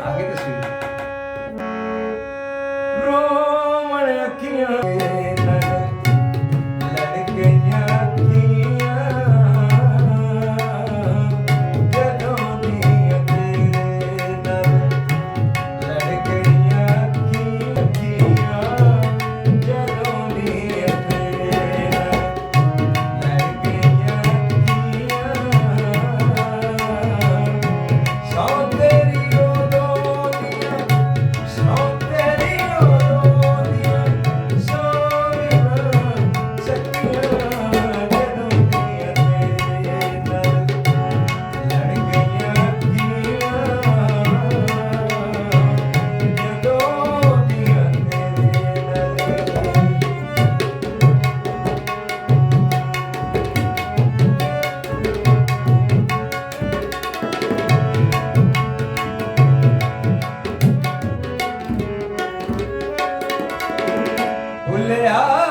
आगे तस्वीर रोमण अखियां लड़ गईयां अखियां जदों दी तेरे नाल लड़ गईयां अखियां जदों दी तेरे नाल लड़ गईयां अखियां सौ तेरी ओदों दियां सौ तेरी ओदों दियां सोहणियां सखियां जदों दी तेरे नाल लड़ गईयां अखियां जदों दी तेरे नाल भुलिया